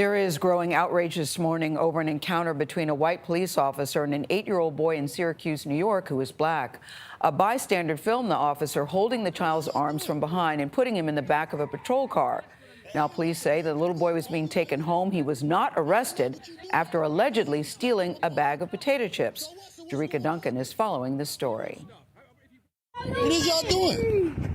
There is growing outrage this morning over an encounter between a white police officer and an 8-year-old boy in Syracuse, New York, who is black. A bystander filmed the officer holding the child's arms from behind and putting him in the back of a patrol car. Now, police say the little boy was being taken home. He was not arrested after allegedly stealing a bag of potato chips. Jerika Duncan is following the story. What is y'all doing?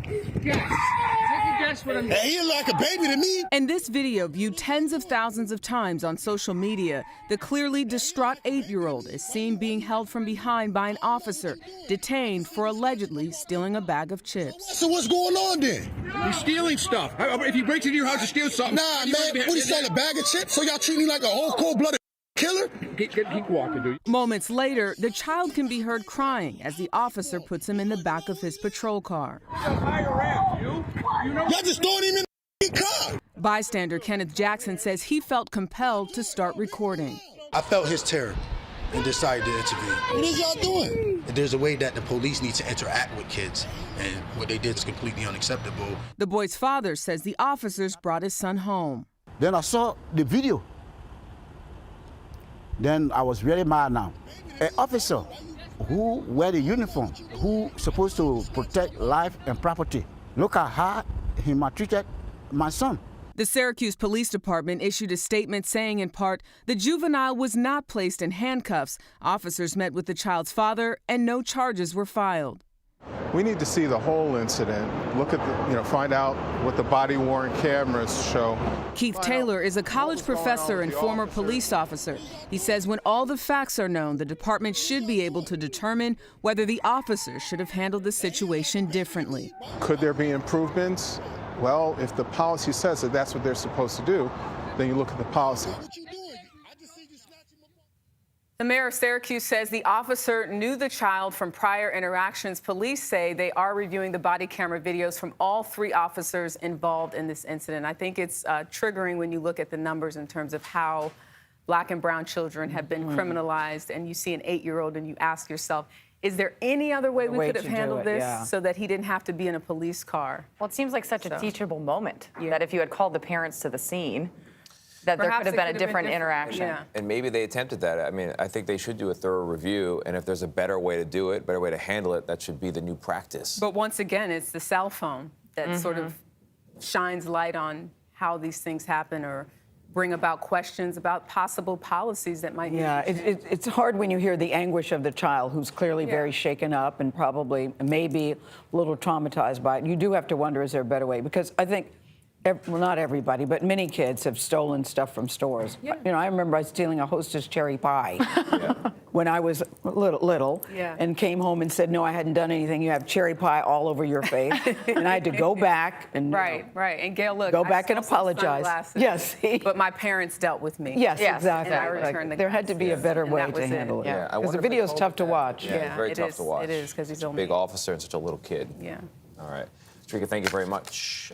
Hey, he like a baby to me. And this video, viewed tens of thousands of times on social media, the clearly distraught 8-year-old is seen being held from behind by an officer, detained for allegedly stealing a bag of chips. So what's going on then? He's stealing stuff. If he breaks into your house to steal something. Nah, man, what he selling, a bag of chips? So y'all treat me like a whole cold-blooded killer? Keep walking, dude. Moments later, the child can be heard crying as the officer puts him in the back of his patrol car. Y'all just throwing him in the car. Bystander Kenneth Jackson says he felt compelled to start recording. I felt his terror and decided to intervene. What is y'all doing? There's a way that the police need to interact with kids, and what they did is completely unacceptable. The boy's father says the officers brought his son home. Then I saw the video. Then I was really mad now. An officer who wear the uniform, who supposed to protect life and property. Look at how he maltreated my son. The Syracuse Police Department issued a statement saying, in part, the juvenile was not placed in handcuffs. Officers met with the child's father and no charges were filed. We need to see the whole incident, look at the, find out what the body-worn cameras show. Keith Taylor is a college professor and former police officer. He says when all the facts are known, the department should be able to determine whether the officers should have handled the situation differently. Could there be improvements? Well, if the policy says that that's what they're supposed to do, then you look at the policy. The mayor of Syracuse says the officer knew the child from prior interactions. Police say they are reviewing the body camera videos from all 3 officers involved in this incident. I think it's triggering when you look at the numbers in terms of how black and brown children have been criminalized, and you see an 8-year-old and you ask yourself, is there any other way we could have handled this so that he didn't have to be in a police car? Well, it seems like such a teachable moment that if you had called the parents to the scene, that there could have been a different interaction. Yeah. And maybe they attempted that. I mean, I think they should do a thorough review, and if there's a better way to do it, better way to handle it, that should be the new practice. But once again, it's the cell phone that sort of shines light on how these things happen or bring about questions about possible policies that might Yeah, it's hard when you hear the anguish of the child who's clearly very shaken up and probably maybe a little traumatized by it. You do have to wonder, is there a better way? Because I think well, not everybody, but many kids have stolen stuff from stores. Yeah. I remember stealing a Hostess cherry pie when I was little and came home and said, no, I hadn't done anything. You have cherry pie all over your face. And I had to go back and Right. And Gail, look, go back and apologize. Yes. But my parents dealt with me. Yes, exactly. And I returned the there had to be a better way to handle it. Yeah, because the video is tough to watch. Yeah, it's very tough to watch. It is, because he's only big officer and such a little kid. Yeah. All right. Jerika, thank you very much.